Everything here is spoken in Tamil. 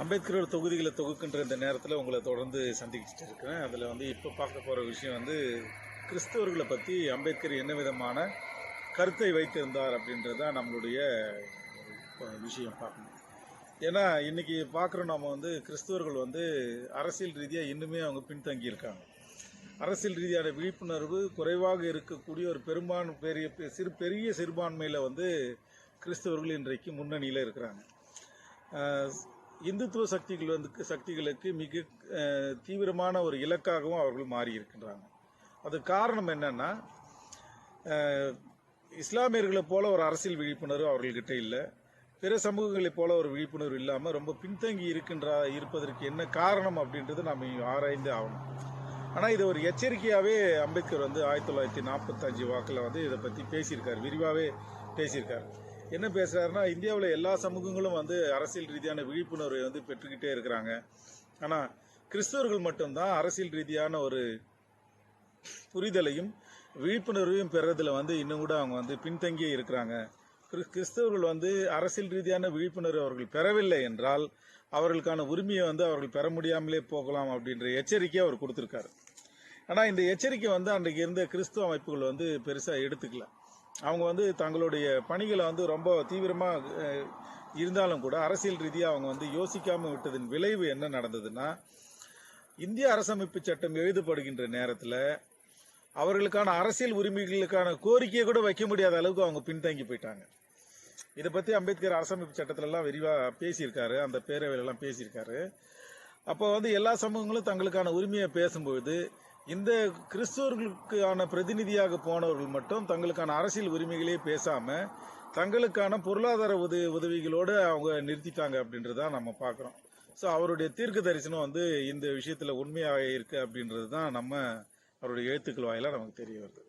அம்பேத்கரோட தொகுதிகளை தொகுக்கின்ற இந்த நேரத்தில் உங்களை தொடர்ந்து சந்திக்கிட்டு இருக்கிறேன். அதில் இப்போ பார்க்க போகிற விஷயம் கிறிஸ்தவர்களை பற்றி அம்பேத்கர் என்ன விதமான கருத்தை வைத்திருந்தார் அப்படின்றது தான் நம்மளுடைய விஷயம் பார்க்கணும். ஏன்னா இன்றைக்கி பார்க்குறோம் நம்ம கிறிஸ்தவர்கள் அரசியல் ரீதியாக இன்னுமே அவங்க பின்தங்கி இருக்காங்க. அரசியல் ரீதியான விழிப்புணர்வு குறைவாக இருக்கக்கூடிய ஒரு பெரிய சிறுபான்மையில் கிறிஸ்தவர்கள் இன்றைக்கு முன்னணியில் இருக்கிறாங்க. இந்துத்துவ சக்திகளுக்கு மிக தீவிரமான ஒரு இலக்காகவும் அவர்கள் மாறி இருக்கின்றாங்க. அது காரணம் என்னன்னா, இஸ்லாமியர்களை போல ஒரு அரசியல் விழிப்புணர்வு அவர்கள்கிட்ட இல்லை, பிற சமூகங்களைப் போல ஒரு விழிப்புணர்வு இல்லாமல் ரொம்ப பின்தங்கி இருப்பதற்கு என்ன காரணம் அப்படின்றது நம்ம ஆராய்ந்து ஆகணும். ஆனால் இது ஒரு எச்சரிக்கையாகவே அம்பேத்கர் 1945 வாக்கில் இதை பற்றி பேசியிருக்கார், விரிவாகவே பேசியிருக்கார். என்ன பேசுகிறாருன்னா, இந்தியாவில் எல்லா சமூகங்களும் அரசியல் ரீதியான விழிப்புணர்வை பெற்றுக்கிட்டே இருக்கிறாங்க. ஆனால் கிறிஸ்தவர்கள் மட்டும்தான் அரசியல் ரீதியான ஒரு புரிதலையும் விழிப்புணர்வையும் பெறதில் இன்னும் கூட அவங்க பின்தங்கியே இருக்கிறாங்க. கிறிஸ்தவர்கள் அரசியல் ரீதியான விழிப்புணர்வு அவர்கள் பெறவில்லை என்றால் அவர்களுக்கான உரிமையை அவர்கள் பெற முடியாமலே போகலாம் அப்படின்ற எச்சரிக்கையை அவர் கொடுத்துருக்காரு. ஆனால் இந்த எச்சரிக்கை அன்றைக்கு இருந்த கிறிஸ்துவ அமைப்புகள் பெருசாக எடுத்துக்கல. அவங்க தங்களுடைய பணிகளை ரொம்ப தீவிரமாக இருந்தாலும் கூட அரசியல் ரீதியாக அவங்க யோசிக்காமல் விட்டதின் விளைவு என்ன நடந்ததுன்னா, இந்திய அரசமைப்பு சட்டம் எழுதப்படுகின்ற நேரத்தில் அவர்களுக்கான அரசியல் உரிமைகளுக்கான கோரிக்கையை கூட வைக்க முடியாத அளவுக்கு அவங்க பின்தங்கி போயிட்டாங்க. இதை பற்றி அம்பேத்கர் அரசமைப்பு சட்டத்திலலாம் விரிவாக பேசியிருக்காரு, அந்த பேரவையிலலாம் பேசியிருக்காரு. அப்போ எல்லா சமூகங்களும் தங்களுக்கான உரிமையை பேசும்பொழுது இந்த கிறிஸ்தவர்களுக்கான பிரதிநிதியாக போனவர்கள் மட்டும் தங்களுக்கான அரசியல் உரிமைகளே பேசாமல் தங்களுக்கான பொருளாதார உதவிகளோடு அவங்க நிறுத்திட்டாங்க அப்படின்றதான் நம்ம பார்க்குறோம். ஸோ அவருடைய தீர்க்க தரிசனம் இந்த விஷயத்தில் உண்மையாக இருக்குது அப்படின்றது தான் அவருடைய எழுத்துக்கள் வாயிலாக நமக்கு தெரிய வருது.